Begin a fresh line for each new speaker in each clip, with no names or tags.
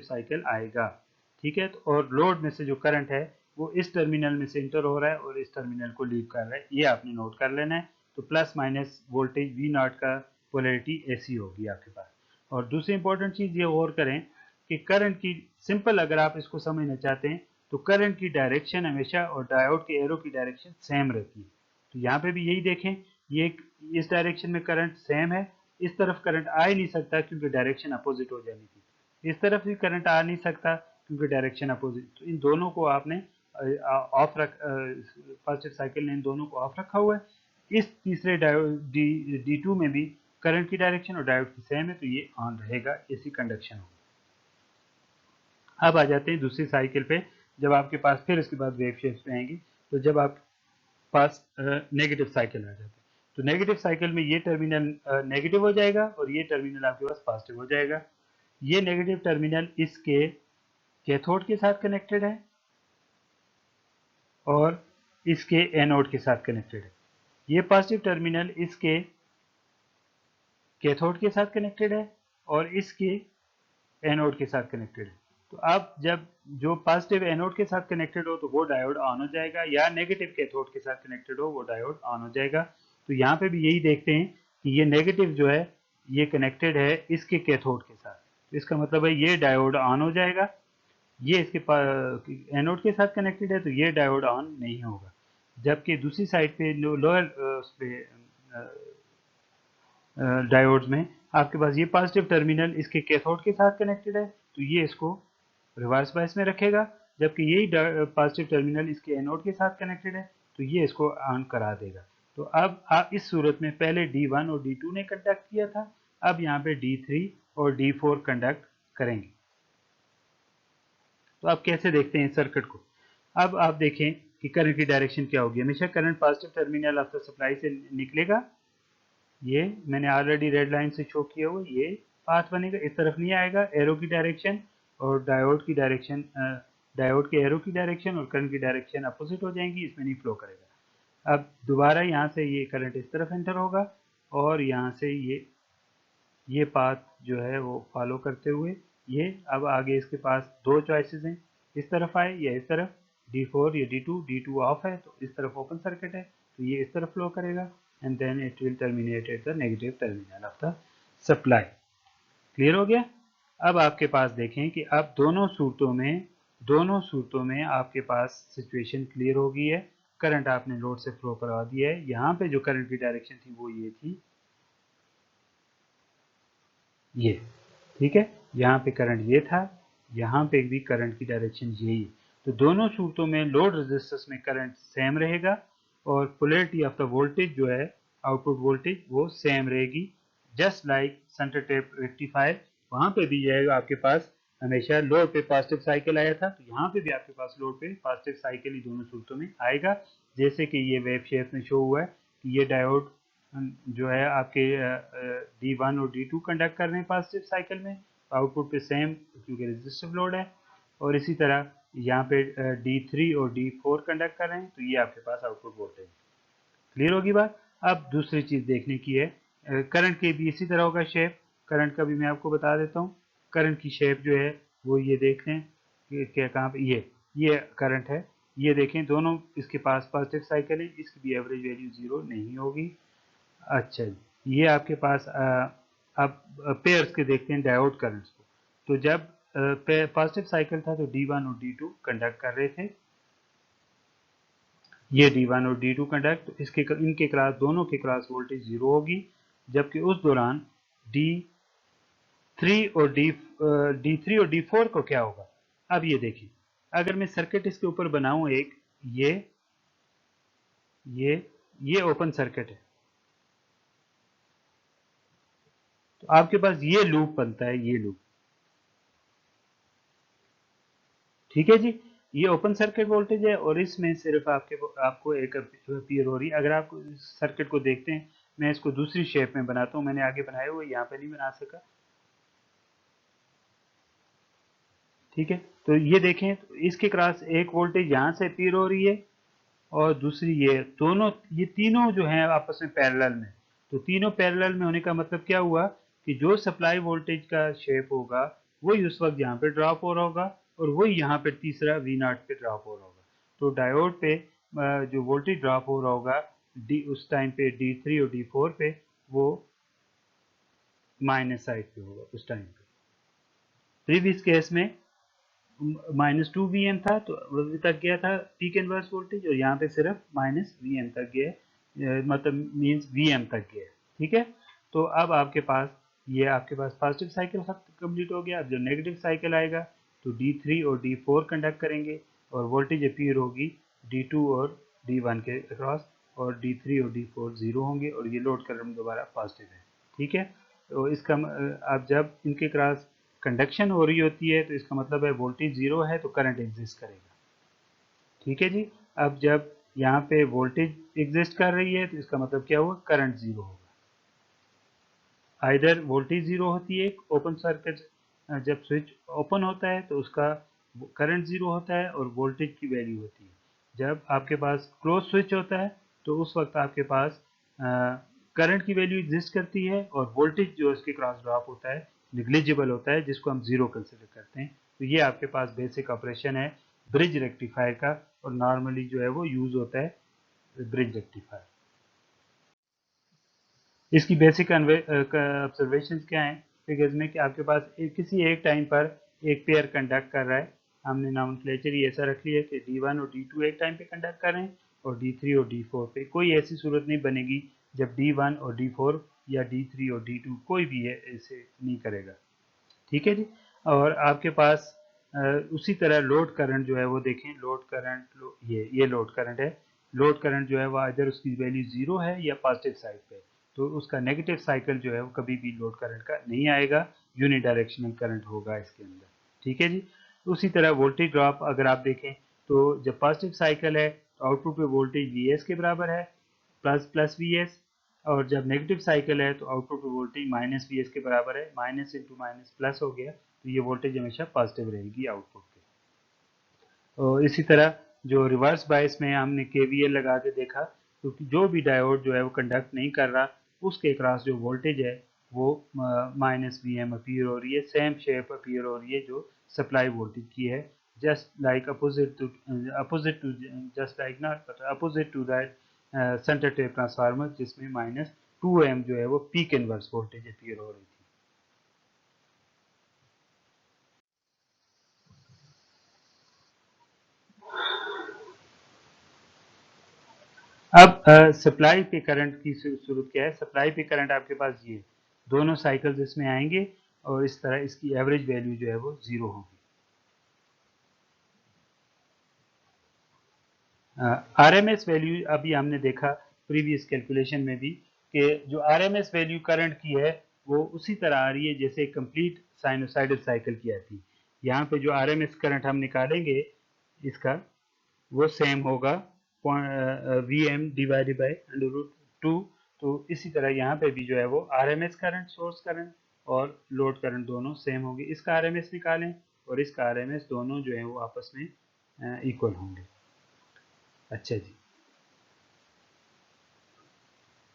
Cycle आएगा। ठीक है, तो और लोड में से जो करंट है वो इस टर्मिनल में से इंटर हो रहा है और इस टर्मिनल को लीव कर रहा है, ये आपने नोट कर लेना है। तो plus minus voltage V not का पोलैरिटी ऐसी होगी आपके पास। और दूसरी इंपॉर्टेंट चीज ये और करें कि करंट की सिंपल अगर आप इसको समझना चाहते हैं तो करंट की डायरेक्शन हमेशा और डायोड के एरो की डायरेक्शन सेम रहती है। तो यहाँ पे भी यही देखें, ये इस डायरेक्शन में करंट सेम है, इस तरफ करंट आ ही नहीं सकता क्योंकि डायरेक्शन अपोजिट हो जानी थी, इस तरफ भी करंट आ नहीं सकता क्योंकि डायरेक्शन अपोजिट। तो इन दोनों को आपने ऑफ रख, पॉजिटिव साइकिल ने इन दोनों को ऑफ रखा हुआ है। इस तीसरे डायोड D2 में भी करंट की डायरेक्शन और डायोड की सेम है, तो ये ऑन रहेगा, ऐसी कंडक्शन होगी। अब आ जाते हैं दूसरी साइकिल पे, जब आपके पास फिर इसके बाद वेव शेप्स पे आएंगी, तो जब आपके पास नेगेटिव साइकिल आ जाती है, तो नेगेटिव साइकिल में ये टर्मिनल नेगेटिव हो जाएगा और ये टर्मिनल आपके पास पॉजिटिव हो जाएगा। ये नेगेटिव टर्मिनल इसके कैथोड के साथ कनेक्टेड है और इसके एनोड के साथ कनेक्टेड है। ये पॉजिटिव टर्मिनल इसके कैथोड के साथ कनेक्टेड है और इसके एनोड के साथ कनेक्टेड है। तो अब जब जो पॉजिटिव एनोड के साथ कनेक्टेड हो तो वो डायोड ऑन हो जाएगा, या नेगेटिव कैथोड के साथ कनेक्टेड हो वो डायोड ऑन हो जाएगा। तो यहाँ पे भी यही देखते हैं कि ये नेगेटिव जो है ये कनेक्टेड है इसके कैथोड के साथ, तो इसका मतलब है ये डायोड ऑन हो जाएगा। ये इसके एनोड के साथ कनेक्टेड है तो ये डायोड ऑन नहीं होगा। जबकि दूसरी साइड पे लोअर डायोड्स में आपके पास ये पॉजिटिव टर्मिनल इसके कैथोड के साथ कनेक्टेड है तो ये इसको रिवर्स बायस में रखेगा, जबकि यही पॉजिटिव टर्मिनल इसके एनोड के साथ कनेक्टेड है तो ये इसको ऑन करा देगा। तो अब आप इस सूरत में पहले D1 और D2 ने कंडक्ट किया था, अब यहाँ पे D3 और D4 कंडक्ट करेंगे। तो आप कैसे देखते हैं सर्किट को? अब आप देखें कि करंट की डायरेक्शन क्या होगी। हमेशा current positive terminal of the supply से निकलेगा, ये मैंने ऑलरेडी रेड लाइन से शो किया हुआ, ये पाथ बनेगा, इस तरफ नहीं आएगा, एरो की डायरेक्शन और डायोड की डायरेक्शन, डायोड के एरो की डायरेक्शन और करंट की डायरेक्शन अपोजिट हो जाएंगी, इसमें नहीं फ्लो करेगा। अब दोबारा यहाँ से ये करंट इस तरफ एंटर होगा और यहाँ से ये पाथ जो है वो फॉलो करते हुए ये अब आगे इसके पास दो चॉइसेस हैं, इस तरफ आए या इस तरफ। D4 या D2 ऑफ है तो इस तरफ ओपन सर्किट है तो ये इस तरफ फ्लो करेगा and then it will terminate at the negative terminal of the supply. Clear हो गया? अब आपके पास देखें कि अब दोनों सूरतों में आपके पास सिचुएशन क्लियर हो गई है। करंट आपने लोड से फ्लो करवा दिया है। यहाँ पे जो करंट की डायरेक्शन थी वो ये थी, ये, ठीक है, यहाँ पे करंट ये था, यहाँ पे भी करंट की डायरेक्शन यही है। तो दोनों सूरतों में लोड रेजिस्टेंस में करंट सेम रहेगा और पोलैरिटी ऑफ द वोल्टेज जो है आउटपुट वोल्टेज वो सेम रहेगी। Just like centre tap rectifier, वहां पे भी जाएगा आपके पास हमेशा लोड पे पॉजिटिव साइकिल आया था, तो यहाँ पे भी आपके पास लोड पे पॉजिटिव साइकिल ही दोनों सूरतों में आएगा। जैसे कि ये वेव शेप में शो हुआ है कि ये डायोड जो है आपके D1 और D2 कंडक्ट कर रहे हैं पॉजिटिव साइकिल में, आउटपुट पे सेम क्योंकि रेजिस्टिव लोड है। और इसी तरह यहाँ पे D3 और D4 कंडक्ट कर रहे हैं तो ये आपके पास आउटपुट वोल्टेज। क्लियर होगी बात? अब दूसरी चीज देखने की है, करंट के भी इसी तरह होगा शेप। करंट का भी मैं आपको बता देता हूँ। करंट की शेप जो है वो ये देख लें क्या, कहाँ पे ये करंट है, ये देखें दोनों इसके पास पॉजिटिव साइकिल है, इसकी भी एवरेज वैल्यू 0 नहीं होगी। अच्छा जी, ये आपके पास अब पेयर्स के देखते हैं डायोड करंट्स को। तो जब पॉजिटिव साइकिल था तो D1 और D2 कंडक्ट कर रहे थे, ये D1 और D2 कंडक्ट, इनके क्रॉस दोनों के क्रॉस वोल्टेज 0 होगी। जबकि उस दौरान D3 और D4 को क्या होगा? अब ये देखिए, अगर मैं सर्किट इसके ऊपर बनाऊं एक, ये ओपन सर्किट है तो आपके पास ये लूप बनता है, ये लूप, ठीक है जी। ये ओपन सर्किट वोल्टेज है और इसमें सिर्फ आपको एक अपीयर हो रही है। अगर आप सर्किट को देखते हैं, मैं इसको दूसरी शेप में बनाता हूं, मैंने आगे बनाया हुआ यहाँ पे नहीं बना सका, ठीक है। तो ये देखें, तो इसके क्रॉस एक वोल्टेज यहाँ से अपीयर हो रही है और दूसरी ये तीनों जो हैं आपस में पैरेलल में। तो तीनों पैरेलल में होने का मतलब क्या हुआ कि जो सप्लाई वोल्टेज का शेप होगा वही उस वक्त यहाँ पे ड्रॉप हो रहा होगा और वही यहाँ पे तीसरा V0 पे ड्रॉप हो रहा होगा। तो डायोड पे जो वोल्टेज ड्रॉप हो रहा होगा उस टाइम पे D3 और D4 पे वो माइनस साइड पे होगा उस टाइम पे। प्रीवियस केस में -2 Vm था तो अभी तक गया था पीक इनवर्स वोल्टेज, और यहाँ पे सिर्फ -Vm तक गया, मतलब मींस Vm तक गया। ठीक है, तो अब आपके पास ये आपके पास पॉजिटिव साइकिल कंप्लीट हो गया। अब जो नेगेटिव साइकिल आएगा तो D3 और D4 कंडक्ट करेंगे और वोल्टेज अपीयर होगी D2 और D1 के अक्रॉस, और D3 और D4 जीरो होंगे और ये लोड करंट दोबारा पॉजिटिव है। ठीक है, तो इसका अब जब इनके क्रॉस कंडक्शन हो रही होती है तो इसका मतलब है वोल्टेज जीरो है तो करंट एग्जिस्ट करेगा। ठीक है जी, अब जब यहाँ पे वोल्टेज एग्जिस्ट कर रही है तो इसका मतलब क्या हुआ, करंट जीरो होगा। आइदर वोल्टेज जीरो होती है ओपन सर्किट, जब स्विच ओपन होता है तो उसका करंट जीरो होता है और वोल्टेज की वैल्यू होती है। जब आपके पास क्लोज स्विच होता है तो उस वक्त आपके पास करंट की वैल्यू एग्जिस्ट करती है और वोल्टेज जो इसके क्रॉस ड्रॉप होता है निग्लिजिबल होता है, जिसको हम जीरो कंसिडर करते हैं। तो ये आपके पास बेसिक ऑपरेशन है ब्रिज रेक्टिफायर का, और नॉर्मली जो है वो यूज होता है ब्रिज रेक्टिफायर। इसकी बेसिक ऑब्जर्वेशन क्या है फिगर्स में, कि आपके पास किसी एक टाइम पर एक पेयर कंडक्ट कर रहा है। हमने नॉमेनक्लेचर ही ऐसा रख लिया कि D1 और D2 एक टाइम पे कंडक्ट कर रहे हैं और D3 और D4 पे। कोई ऐसी सूरत नहीं बनेगी जब D1 और D4 या D3 और D2 कोई भी है ऐसे नहीं करेगा। ठीक है जी, और आपके पास उसी तरह लोड करंट जो है वो देखें, लोड करंट ये लोड करंट है। लोड करंट जो है वो इधर उसकी वैल्यू जीरो है या पॉजिटिव साइड पे, तो उसका नेगेटिव साइकिल जो है वो कभी भी लोड करंट का नहीं आएगा, यूनिडायरेक्शनल करंट होगा इसके अंदर। ठीक है जी, उसी तरह वोल्टेज ड्रॉप अगर आप देखें तो जब पॉजिटिव साइकिल है तो आउटपुट पे वोल्टेज Vs के बराबर है, प्लस प्लस Vs, और जब नेगेटिव साइकिल है तो आउटपुट वोल्टेज माइनस Vs के बराबर है, माइनस इंटू माइनस प्लस हो गया, तो ये वोल्टेज हमेशा पॉजिटिव रहेगी आउटपुट पे। और इसी तरह जो रिवर्स बायस में हमने KVL लगा के देखा, तो जो भी डायोड जो है वो कंडक्ट नहीं कर रहा उसके क्रॉस जो वोल्टेज है वो -Vm अपीयर हो रही है, सेम शेप अपीयर हो रही है जो सप्लाई वोल्टेज की है, just like opposite to just like not but opposite to that center tap transformer, जिसमें -2M जो है वो पीक इनवर्स वोल्टेज अपीयर हो रही थी। अब सप्लाई पे करंट की सूरत क्या है, सप्लाई पे करंट आपके पास ये दोनों साइकिल्स इसमें आएंगे और इस तरह इसकी एवरेज वैल्यू जो है वो जीरो होगी। आरएमएस वैल्यू अभी हमने देखा प्रीवियस कैलकुलेशन में भी कि जो आरएमएस वैल्यू करंट की है वो उसी तरह आ रही है जैसे कंप्लीट साइनोसाइडल साइकिल की आती है। यहाँ पे जो आरएमएस करंट हम निकालेंगे इसका वो सेम होगा Vm डिवाइडेड बाई √2। तो इसी तरह यहाँ पे भी जो है वो आरएमएस करंट, सोर्स करंट और लोड करंट दोनों सेम होंगे। इसका आरएमएस निकालें और इसका आरएमएस, दोनों जो है वो आपस में इक्वल होंगे। अच्छा जी,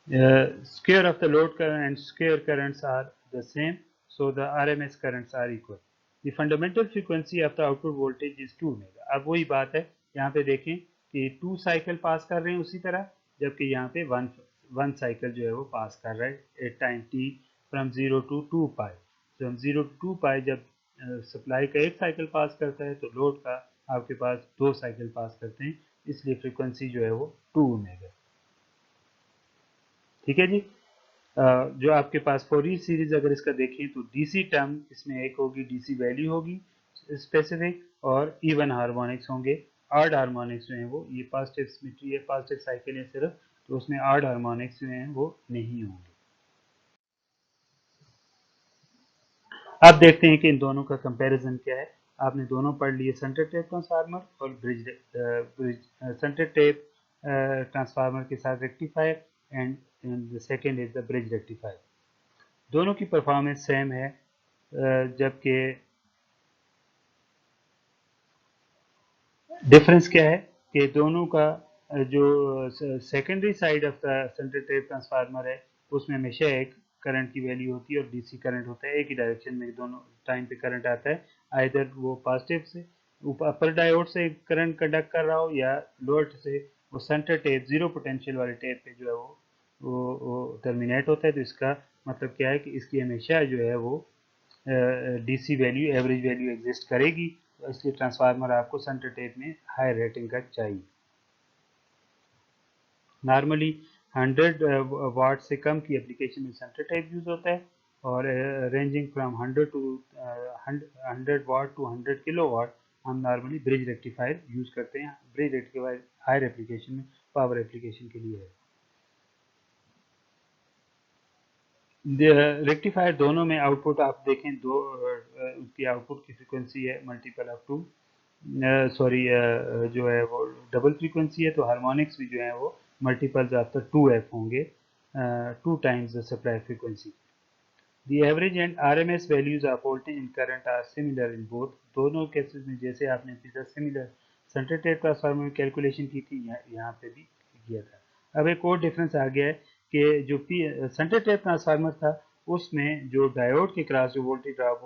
square of the load current and square currents are the same, so the RMS currents are equal. The fundamental frequency of the output voltage is 2 mega. अब वही बात है, यहाँ पे देखें कि 2 साइकिल पास कर रहे हैं उसी तरह, जबकि यहाँ पे वन साइकिल जो है वो पास कर रहा है at time t from 0 to 2 pi. From 0 to 2 pi जब सप्लाई का एक साइकिल पास करता है तो लोड का आपके पास 2 साइकिल पास करते हैं, इसलिए फ्रीक्वेंसी जो है वो 2 ओमेगा। ठीक है जी, जो आपके पास फोरियर सीरीज अगर इसका देखें तो डीसी टर्म इसमें एक होगी, डीसी वैल्यू होगी स्पेसिफिक, और इवन हार्मोनिक्स होंगे। ऑड हार्मोनिक्स जो है वो, ये पॉजिटिव सिमेट्री है, पॉजिटिव साइकिल है सिर्फ, तो उसमें ऑड हार्मोनिक्स जो हैं वो नहीं होंगे। अब देखते हैं कि इन दोनों का कंपैरिजन क्या है। आपने दोनों पढ़ लिए, सेंटर टेप ट्रांसफार्मर और ब्रिज सेंटर टेप ट्रांसफार्मर के साथ rectifier, and the second is the bridge rectifier. दोनों की परफॉर्मेंस सेम है, जबकि डिफरेंस क्या है कि दोनों का जो secondary side of the centre tap transformer है उसमें हमेशा एक करंट की वैल्यू होती है और डीसी करंट होता है, एक ही डायरेक्शन में दोनों टाइम पे करंट आता है, आइदर वो पॉजिटिव से अपर डायोड से करंट कंडक्ट कर रहा हो या लोअर से वो सेंटर टेप जीरो पोटेंशियल वाले टेप पे जो है वो टर्मिनेट होता है। तो इसका मतलब क्या है कि इसकी हमेशा जो है वो DC value average value exist करेगी, तो इसलिए ट्रांसफार्मर आपको सेंटर टेप में हाई रेटिंग का चाहिए। नॉर्मली 100 वाट से कम की एप्लीकेशन में सेंटर टाइप यूज होता है और ranging from 100 watt to 100 kilowatt हम नॉर्मली ब्रिज रेक्टिफायर यूज करते हैं। ब्रिज रेक्टिफायर हायर एप्लीकेशन में पावर एप्लीकेशन के लिए है। रेक्टिफायर दोनों में आउटपुट आप देखें दो उसकी आउटपुट की फ्रीक्वेंसी है मल्टीपल ऑफ टू, सॉरी जो है वो डबल फ्रीक्वेंसी है, तो हार्मोनिक्स भी जो है वो मल्टीपल्स आफ्टर 2f होंगे, 2 times the supply frequency. The average and RMS values of voltage and current are similar in both, दोनों केसेस में जैसे आपने पिछला सिमिलर सेंटर टेप ट्रांसफार्मर में कैलकुलेशन की थी यहाँ पे भी किया था। अब एक और डिफरेंस आ गया है कि जो सेंटर टेप ट्रांसफार्मर था उसमें जो डायोड के क्रॉस जो वोल्टेज ड्रॉप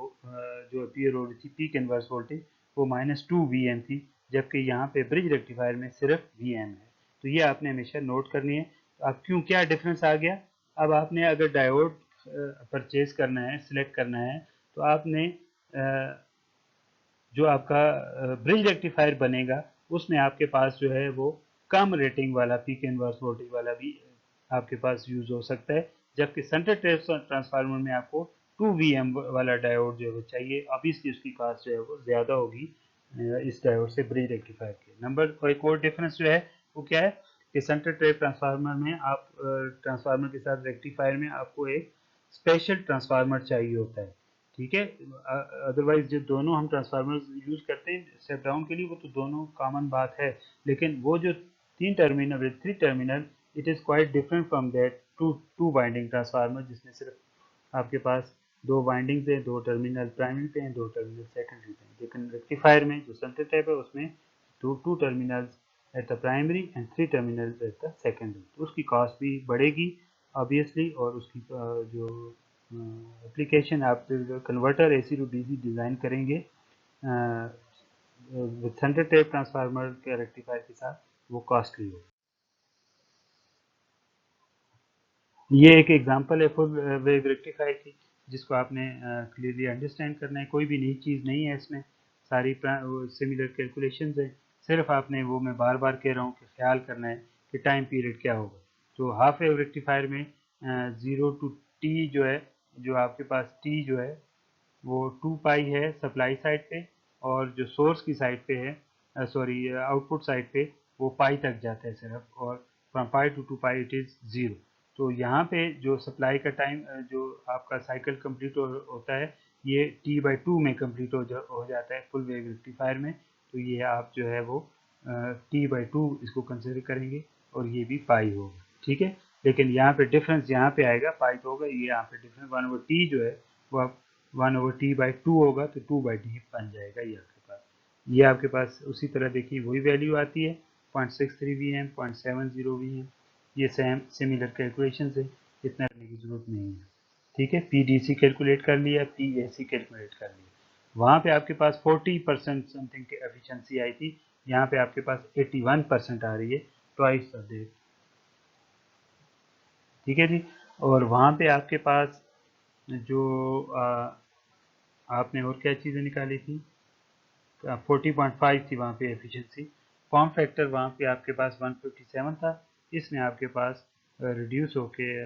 जो अपीयर हो रही थी पीक इनवर्स वोल्टेज वो -2 Vm थी, जबकि यहाँ पे ब्रिज रेक्टिफायर में सिर्फ Vm है। तो ये आपने हमेशा नोट करनी है। अब क्यों क्या डिफरेंस आ गया, अब आपने अगर डायोड परचेज करना है सिलेक्ट करना है तो आपने जो आपका ब्रिज रेक्टिफायर बनेगा उसमें आपके पास जो है वो कम रेटिंग वाला पीक इनवर्स वोल्टेज वाला भी आपके पास यूज हो सकता है, जबकि सेंटर ट्रांसफार्मर में आपको 2 Vm वाला डायोड जो है चाहिए। ऑब्वियसली उसकी कॉस्ट जो है वो ज़्यादा होगी इस डायोड से ब्रिज रेक्टिफायर के। नंबर एक और डिफरेंस जो है वो क्या है कि सेंटर ट्रेप ट्रांसफार्मर में आप ट्रांसफार्मर के साथ रेक्टिफायर में आपको एक स्पेशल ट्रांसफार्मर चाहिए होता है, ठीक है। अदरवाइज जो दोनों हम ट्रांसफार्मर यूज करते हैं स्टेप डाउन के लिए वो तो दोनों कॉमन बात है, लेकिन वो जो 3 terminal 3 terminal it is quite different from that two winding transformer जिसमें सिर्फ आपके पास 2 वाइंडिंग्स हैं, 2 टर्मिनल प्राइमरी पे हैं, 2 टर्मिनल सेकेंडरी पे हैं। लेकिन रेक्टिफायर में जो सेंटर टाइप है उसमें two terminals at the primary and 3 terminals at the secondary, तो उसकी कॉस्ट भी बढ़ेगी ऑब्वियसली, और उसकी जो एप्लीकेशन आप converter AC to DC design करेंगे विद सेंटर टेप ट्रांसफार्मर के रेक्टिफायर के साथ वो कॉस्टली हो। ये एक एग्जांपल है फुल वेव रेक्टिफायर की जिसको आपने क्लियरली अंडरस्टैंड करना है। कोई भी नई चीज़ नहीं है इसमें, सारी सिमिलर कैलकुलेशंस है, सिर्फ आपने वो मैं बार बार कह रहा हूँ कि ख्याल करना है कि टाइम पीरियड क्या होगा। तो हाफ वेव रेक्टिफायर में 0 टू टी जो है, जो आपके पास टी जो है वो 2 पाई है सप्लाई साइड पे, और जो सोर्स की साइड पे है सॉरी आउटपुट साइड पे वो पाई तक जाता है सिर्फ, और from pi to 2 pi it is 0। तो यहाँ पे जो सप्लाई का टाइम जो आपका साइकिल कंप्लीट होता है ये T/2 में कंप्लीट हो जाता है फुल वेव रेक्टिफायर में। तो ये आप जो है वो T/2 इसको कंसिडर करेंगे और ये भी पाई होगा, ठीक है। लेकिन यहाँ पे डिफरेंस यहाँ पे आएगा, पाई तो होगा, ये यहाँ पे डिफरेंस 1/t जो है वो आप 1/t/2 होगा तो 2/t बन जाएगा ये आपके पास। ये आपके पास उसी तरह देखिए वही वैल्यू आती है 0.63 Vm 0.70 Vm, ये सेम सिमिलर कैलकुलेशन है, इतना करने की जरूरत नहीं है, ठीक है। पीडीसी कैलकुलेट कर लिया, पीएसी कैलकुलेट कर लिया, वहाँ पे आपके पास 40% समथिंग की एफिशिएंसी आई थी, यहाँ पे आपके पास 81% आ रही है, ट्वाइस ऑफ दैट, ठीक है जी। और वहाँ पे आपके पास जो आपने और क्या चीज़ें निकाली थी, 40.5 थी वहाँ पे एफिशिएंसी। फॉर्म फैक्टर वहाँ पे आपके पास 157 था, इसमें आपके पास रिड्यूस होके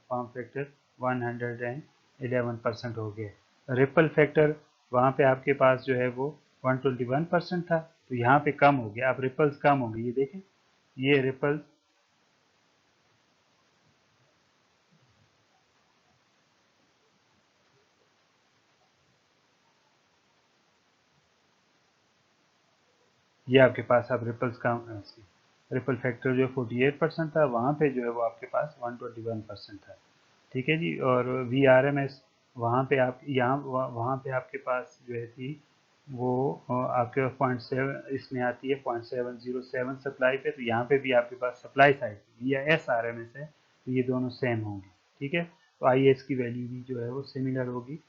फॉर्म फैक्टर 111% हो गया। रिपल फैक्टर वहाँ पे आपके पास जो है वो 121% था, तो यहाँ पे कम हो गया, अब रिपल्स कम हो गई, ये देखें ये रिपल्स ये आपके पास अब रिपल्स का रिपल फैक्टर जो 48% था वहाँ पे जो है वो आपके पास 121% था, ठीक है जी। और वी आर एम एस वहाँ पे आप यहाँ वहाँ पे आपके पास जो है थी वो आपके पास 0.7 इसमें आती है 0.707 सप्लाई पे, तो यहाँ पे भी आपके पास सप्लाई साइड या एस आर एम एस है, तो ये दोनों सेम होंगे, ठीक है। तो आई एस की वैल्यू भी जो है वो सिमिलर होगी।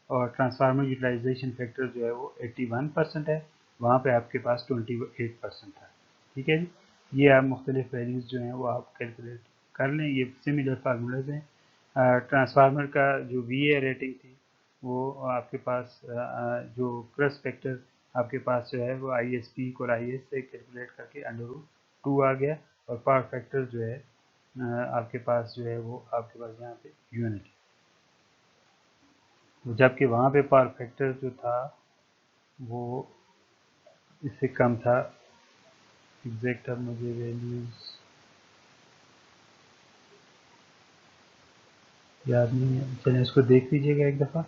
और ट्रांसफार्मर यूटिलाइजेशन फैक्टर जो है वो 81% है, वहाँ पे आपके पास 28% था। ठीक है जी, ये आप मुख्तलिफ वैल्यूज़ जो हैं वो आप कैलकुलेट कर लें, ये सिमिलर फार्मूलाज हैं। ट्रांसफार्मर का जो वी ए रेटिंग थी वो आपके पास जो क्रस्ट फैक्टर आपके पास जो है वो आई एस पीक और आई एस से कैलकुलेट करके √2 आ गया, और पावर फैक्टर जो है आपके पास जो है वो आपके पास यहाँ पे यूनिट है, तो जबकि वहाँ पे पावर फैक्टर जो था वो इससे कम था। एग्जैक्ट अब मुझे वैल्यूज याद नहीं है, चलिए इसको देख लीजिएगा एक दफ़ा।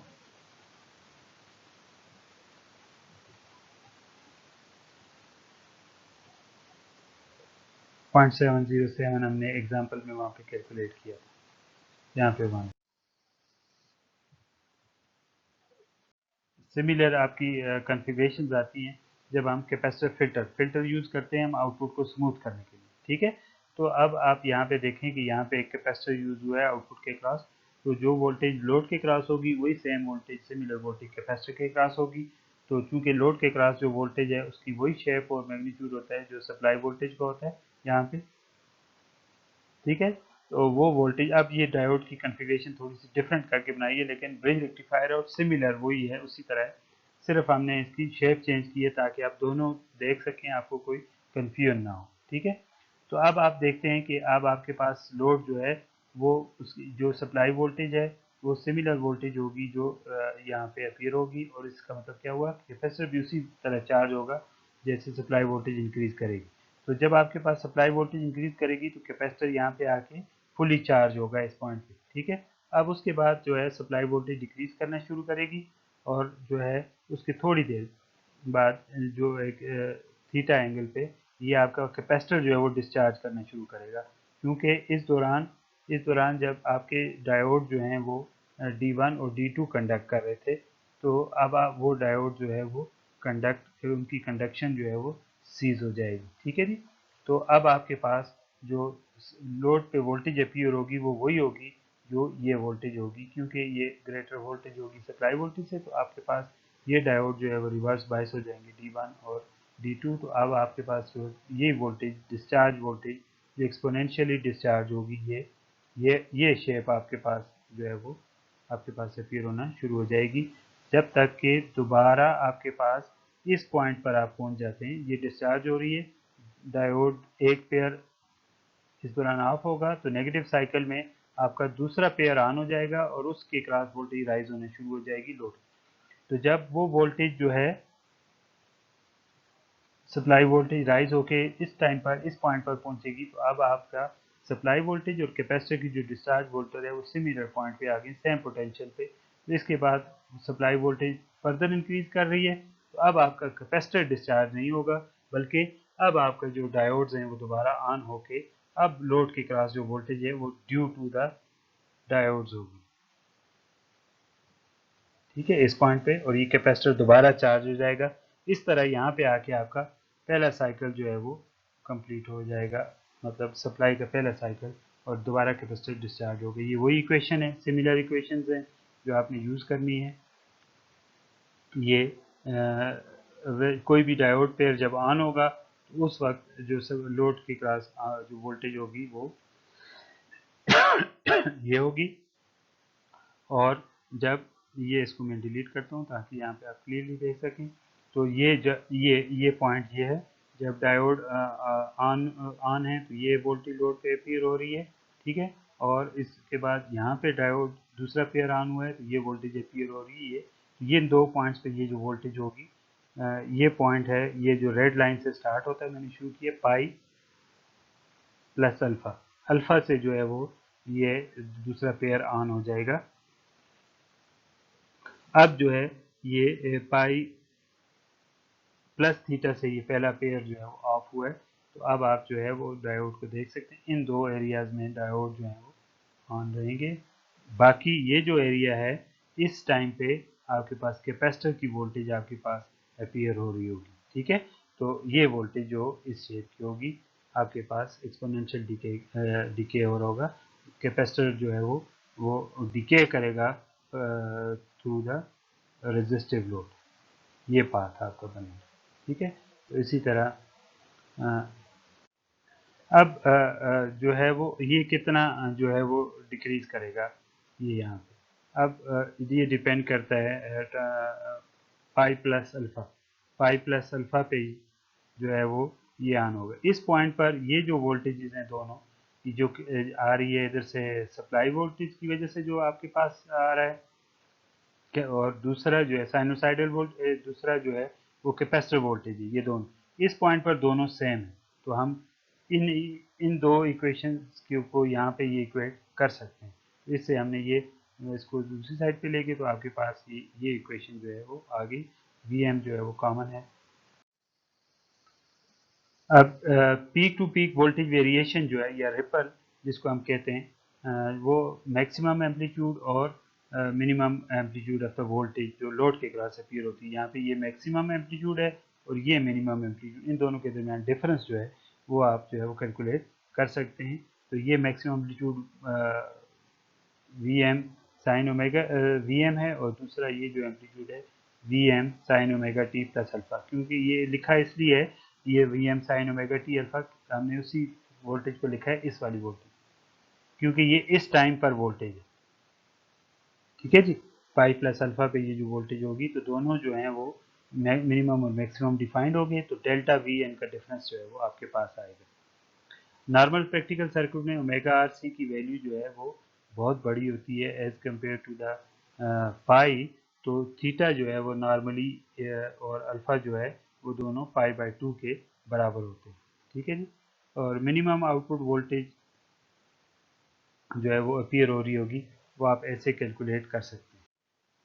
0.707 हमने एग्जाम्पल में वहाँ पे कैलकुलेट किया था, यहाँ पे वन। सिमिलर आपकी कॉन्फ़िगरेशंस आती हैं जब हम कैपेसिटर फिल्टर यूज़ करते हैं हम आउटपुट को स्मूथ करने के लिए। ठीक है, तो अब आप यहाँ पे देखें कि यहाँ पे एक कैपेसिटर यूज़ हुआ है आउटपुट के क्रॉस, तो जो वोल्टेज लोड के क्रॉस होगी वही same voltage similar voltage capacitor के क्रॉस होगी। तो चूंकि लोड के क्रॉस जो वोल्टेज है उसकी वही शेप और मैग्नीट्यूड होता है जो सप्लाई वोल्टेज का होता है यहाँ पे। ठीक है, तो वो वोल्टेज, अब ये डायोड की कॉन्फ़िगरेशन थोड़ी सी डिफरेंट करके बनाई है, लेकिन ब्रिज रेक्टिफायर और सिमिलर वही है उसी तरह है, सिर्फ हमने इसकी शेप चेंज की है ताकि आप दोनों देख सकें, आपको कोई कन्फ्यूजन ना हो। ठीक है, तो अब आप देखते हैं कि अब आपके पास लोड जो है वो उसकी जो सप्लाई वोल्टेज है वो सिमिलर वोल्टेज होगी जो यहाँ पे अपीयर होगी, और इसका मतलब क्या हुआ, कैपेसिटर भी उसी तरह चार्ज होगा जैसे सप्लाई वोल्टेज इंक्रीज करेगी। तो जब आपके पास सप्लाई वोल्टेज इंक्रीज करेगी तो कैपेसिटर यहाँ पे आके फुली चार्ज होगा इस पॉइंट पे। ठीक है, अब उसके बाद जो है सप्लाई वोल्टेज डिक्रीज करना शुरू करेगी, और जो है उसके थोड़ी देर बाद जो एक थीटा एंगल पे ये आपका कैपेसिटर जो है वो डिस्चार्ज करना शुरू करेगा, क्योंकि इस दौरान जब आपके डायोड जो हैं वो D1 और D2 कंडक्ट कर रहे थे, तो अब आप वो डायोड जो है वो कंडक्ट उनकी कंडक्शन जो है वो सीज हो जाएगी। ठीक है जी, तो अब आपके पास जो लोड पे वोल्टेज अपीयर होगी वो वही होगी जो ये वोल्टेज होगी, क्योंकि ये ग्रेटर वोल्टेज होगी सप्लाई वोल्टेज से, तो आपके पास ये डायोड जो है वो रिवर्स बायस हो जाएंगे D1 और D2। तो अब आपके पास जो ये वोल्टेज डिस्चार्ज वोल्टेज जो एक्सपोनेंशियली डिस्चार्ज होगी, ये शेप आपके पास जो है वो आपके पास अपीयर होना शुरू हो जाएगी, जब तक कि दोबारा आपके पास इस पॉइंट पर आप पहुंच जाते हैं। ये डिस्चार्ज हो रही है, डायोड एक पेयर इस दौरान ऑफ होगा, तो नेगेटिव साइकिल में आपका दूसरा पेयर ऑन हो जाएगा और उसके क्रॉस वोल्टेज राइज होने शुरू हो जाएगी लोड। तो जब वो वोल्टेज जो है सप्लाई वोल्टेज राइज होके इस टाइम पर इस पॉइंट पर पहुंचेगी, तो अब आपका सप्लाई वोल्टेज और कैपेसिटर की जो डिस्चार्ज वोल्टेज है वो सिमिलर पॉइंट पे आ गई, सेम पोटेंशियल पे। तो इसके बाद सप्लाई वोल्टेज फर्दर इंक्रीज कर रही है, तो अब आपका कैपेसिटर डिस्चार्ज नहीं होगा, बल्कि अब आपका जो डायोड्स हैं वो दोबारा ऑन होके अब लोड के क्रॉस जो वोल्टेज है वो ड्यू टू द डायोड्स होगी। ठीक है, इस पॉइंट पे, और ये कैपेसिटर दोबारा चार्ज हो जाएगा। इस तरह यहाँ पे आके आपका पहला साइकिल जो है वो कंप्लीट हो जाएगा, मतलब सप्लाई का पहला साइकिल, और दोबारा कैपेसिटर डिस्चार्ज हो गई। ये वही इक्वेशन है, सिमिलर इक्वेशंस हैं जो आपने यूज़ करनी है। ये कोई भी डायोड पेयर जब ऑन होगा तो उस वक्त जो सब लोड के क्रॉस जो वोल्टेज होगी वो ये होगी, और जब ये इसको मैं डिलीट करता हूँ ताकि यहाँ पे आप क्लियरली देख सकें, तो ये पॉइंट ये है जब डायोड ऑन ऑन है तो ये वोल्टेज लोड पे अपीयर हो रही है। ठीक है, और इसके बाद यहाँ पे डायोड दूसरा पेयर ऑन हुआ है तो ये वोल्टेज अपीयर हो रही है। ये दो पॉइंट्स पे ये जो वोल्टेज होगी, ये पॉइंट है, ये जो रेड लाइन से स्टार्ट होता है, मैंने शुरू किया पाई प्लस अल्फा, अल्फा से जो है वो ये दूसरा पेयर ऑन हो जाएगा। अब जो है ये पाई प्लस थीटा से ये पहला पेयर जो है वो ऑफ हुआ है, तो अब आप जो है वो डायोड को देख सकते हैं, इन दो एरियाज में डायोड जो है वो ऑन रहेंगे। बाकी ये जो एरिया है इस टाइम पे आपके पास कैपेसिटर की वोल्टेज आपके पास अपीयर हो रही होगी। ठीक है, तो ये वोल्टेज जो इस शेप की होगी आपके पास एक्सपोनेंशियल डिके हो रहा होगा, कैपेसिटर जो है वो वो डिके करेगा थ्रू द रेजिस्टिव लोड, ये पाथ आपका बनेगा। ठीक है, तो इसी तरह अब जो है वो ये कितना जो है वो डिक्रीज करेगा, ये यहाँ पे अब ये डिपेंड करता है pi plus alpha, pi plus alpha पे ही जो है वो ये ऑन होगा। इस पॉइंट पर ये जो वोल्टेजेस हैं दोनों, ये जो आ रही है इधर से सप्लाई वोल्टेज की वजह से जो आपके पास आ रहा है, और दूसरा जो है साइनोसाइडल वोल्ट, दूसरा जो है वो कैपेसिटर वोल्टेज है, ये दोनों इस पॉइंट पर दोनों सेम है। तो हम इन इन दो इक्वेशंस को यहाँ पे ये इक्वेट कर सकते हैं। तो इससे हमने ये इसको दूसरी साइड पे लेके, तो आपके पास ये इक्वेशन जो है वो आ गई, वी एम जो है वो कॉमन है। अब peak to peak voltage variation जो है या रिपल जिसको हम कहते हैं, वो मैक्सिमम एम्पलीट्यूड और minimum amplitude of the voltage जो लोड के क्रॉस अपीयर होती है, यहाँ पे ये मैक्सिमम एम्पलीट्यूड है और ये मिनिमम एम्पलीट्यूड, इन दोनों के दरमियान डिफरेंस जो है वो आप जो है वो कैलकुलेट कर सकते हैं। तो ये maximum amplitude V M sine omega V M है, और दूसरा ये जो एम्पलीट्यूड है V M sine omega T plus alpha. क्योंकि ये लिखा इसलिए है, ये V M sine omega T alpha हमने उसी वोल्टेज को लिखा है, इस वाली वोल्टेज, क्योंकि ये इस टाइम पर वोल्टेज है। ठीक है जी, पाई प्लस अल्फा पे ये जो वोल्टेज होगी, तो दोनों जो हैं वो मिनिमम और मैक्सिमम डिफाइंड हो गए, तो डेल्टा वी एन का डिफरेंस जो है वो आपके पास आएगा। नॉर्मल प्रैक्टिकल सर्किट में ओमेगा आर सी की वैल्यू जो है वो बहुत बड़ी होती है एज कम्पेयर टू द पाई। तो थीटा जो है वो नॉर्मली और अल्फा जो है वो दोनों पाई बाय 2 के बराबर होते हैं। ठीक है जी, और मिनिमम आउटपुट वोल्टेज जो है वो अपीयर हो रही होगी, वो आप ऐसे कैलकुलेट कर सकते हैं।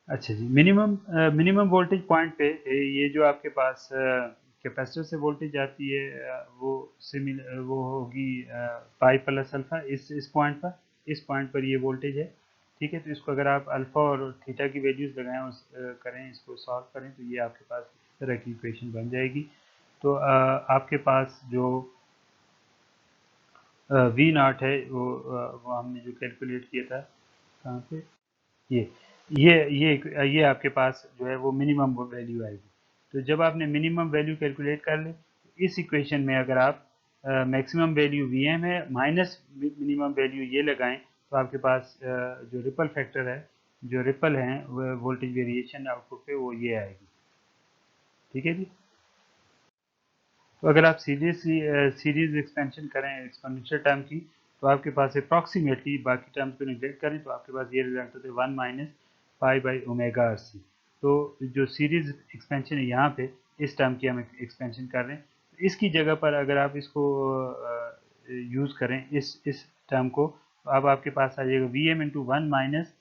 अच्छा जी, मिनिमम वोल्टेज पॉइंट पे ये जो आपके पास कैपेसिटर से वोल्टेज आती है, वो सिमिलर वो होगी पाई प्लस अल्फा, इस पॉइंट पर, इस पॉइंट पर ये वोल्टेज है। ठीक है, तो इसको अगर आप अल्फा और थीटा की वैल्यूज लगाएं और करें, इसको सॉल्व करें, तो ये आपके पास इस तरह की इक्वेशन बन जाएगी। तो आपके पास जो वी नॉट है वो हमने जो कैलकुलेट किया था, कहाँ पे, ये ये आपके पास जो है वो मिनिमम वैल्यू आएगी। तो जब आपने मिनिमम वैल्यू कैलकुलेट कर ले, इस इक्वेशन में अगर आप मैक्सिमम वैल्यू वी एम है माइनस मिनिमम वैल्यू ये लगाएं, तो आपके पास जो रिपल फैक्टर है, जो रिपल है वोल्टेज वेरिएशन आउटपुट पे, वो ये आएगी। ठीक है जी, तो अगर आप सीरीज एक्सपेंशन करें एक्सपोनेंशियल टर्म की, तो आपके पास अप्रॉक्सीमेटली, बाकी टर्म्स को निगलेक्ट करें, तो आपके पास ये रिजल्ट होते हैं 1 minus pi by omega R C. तो जो सीरीज एक्सपेंशन है यहाँ पे, इस टर्म की हम एक्सपेंशन कर रहे हैं, तो इसकी जगह पर अगर आप इसको यूज़ करें इस टर्म को, तो अब आपके पास आ जाएगा V M into one minus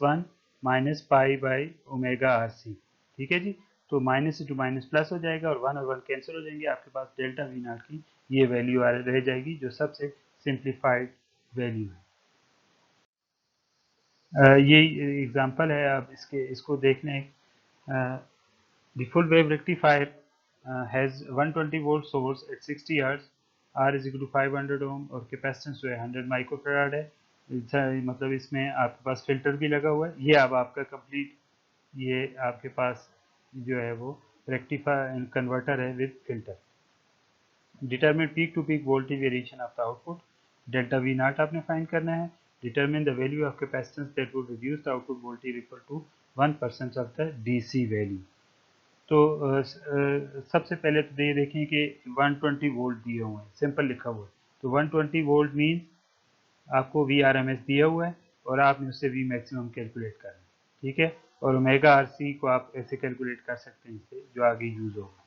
one minus pi by omega R C. ठीक है जी, तो माइनस इंटू माइनस प्लस हो जाएगा, और वन कैंसिल हो जाएंगे, आपके पास डेल्टा वी नॉट की ये वैल्यू रह जाएगी, जो सबसे सिंप्लीफाइड वैल्यू है। ये एग्जांपल है, आप इसको देख लें। The full wave rectifier has 120 volt source at 60 hertz, R is equal to 500 ohm, और कैपेसिटेंस जो है 100 माइक्रोफैराड है। मतलब इसमें आपके पास फिल्टर भी लगा हुआ है। ये अब आपका कंप्लीट, ये आपके पास जो है वो रेक्टिफायर कन्वर्टर है with filter. Determine peak to peak voltage variation of the output, delta V not आपने फाइंड करना है। Determine the value of capacitance that would reduce the output voltage equal to 1% of the DC value. तो सबसे पहले तो ये देखें कि 120 वोल्ट दिए हुए हैं, सिंपल लिखा हुआ है। तो 120 वोल्ट मीन्स आपको वी आर एम एस दिया हुआ है, और आपने उससे वी मैक्सिमम कैलकुलेट करना है। ठीक है, और ओमेगा आर सी को आप ऐसे कैलकुलेट कर सकते हैं, इससे जो आगे यूज़ होगा।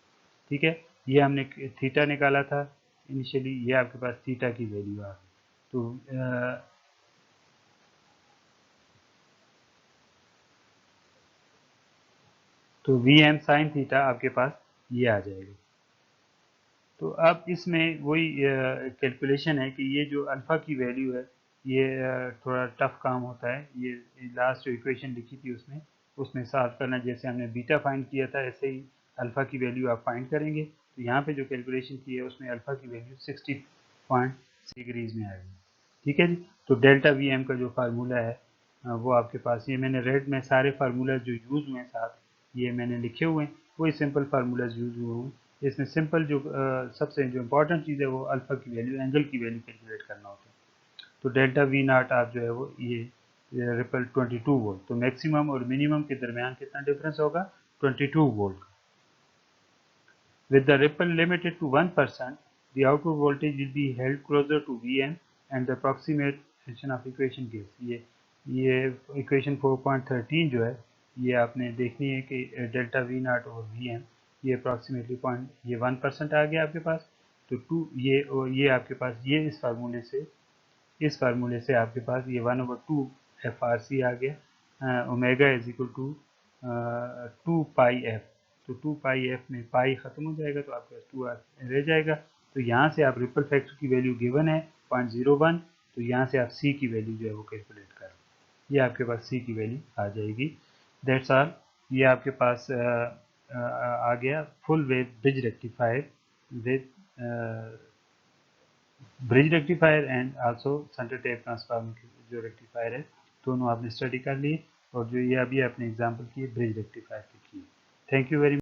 ठीक है, ये हमने थीटा निकाला था इनिशियली, ये आपके पास थीटा की वैल्यू आ गई। तो वी एम साइन थीटा आपके पास ये आ जाएगा। तो अब इसमें वही कैलकुलेशन है कि ये जो अल्फ़ा की वैल्यू है, ये थोड़ा टफ काम होता है। ये लास्ट जो इक्वेशन लिखी थी उसमें सॉल्व करना, जैसे हमने बीटा फाइंड किया था ऐसे ही अल्फ़ा की वैल्यू आप फाइंड करेंगे। तो यहाँ पे जो कैलकुलेशन की है उसमें अल्फ़ा की वैल्यू 60.6 डिग्रीज में आएगी। ठीक है जी। तो डेल्टा वी एम का जो फार्मूला है वो आपके पास, ये मैंने रेड में सारे फार्मूला जो यूज़ हुए हैं साथ ये मैंने लिखे हुए हैं, वही सिंपल फार्मूलाज यूज़ हुए हैं। इसमें सिंपल जो सबसे जो इम्पोर्टेंट चीज़ है वो अल्फ़ा की वैल्यू, एंगल की वैल्यू कैलकुलेट करना होता है। तो डेल्टा वी नाट आप जो है वो ये रिपल 22 वोल्ट, तो मैक्सिमम और मिनिमम के दरमियान कितना डिफरेंस होगा, 22 volt. With the ripple limited to 1%, the output voltage will be held closer to Vm and the approximation of equation gives। ये इक्वेशन 4.13 जो है ये आपने देखनी है कि डेल्टा वी नाट और वी एम ये अप्रॉक्सीमेटली पॉइंट ये 1% आ गया आपके पास। तो टू ये आपके पास ये इस फार्मूले से आपके पास ये 1/2 एफ आर सी आ गया, omega is equal to 2 pi F. तो 2 पाई एफ में पाई खत्म हो जाएगा तो आपके पास 2 रह जाएगा। तो यहाँ से आप रिपल फैक्टर की वैल्यू गिवन है 0.01, तो यहाँ से आप सी की वैल्यू जो है वो कैलकुलेट करें, ये आपके पास सी की वैल्यू आ जाएगी। That's all. ये आपके पास आ गया full wave bridge rectifier and also centre tap transformer जो रेक्टिफायर है, दोनों आपने स्टडी कर लिए और जो ये अभी आपने एग्जांपल किए ब्रिज रेक्टिफायर के किए। Thank you very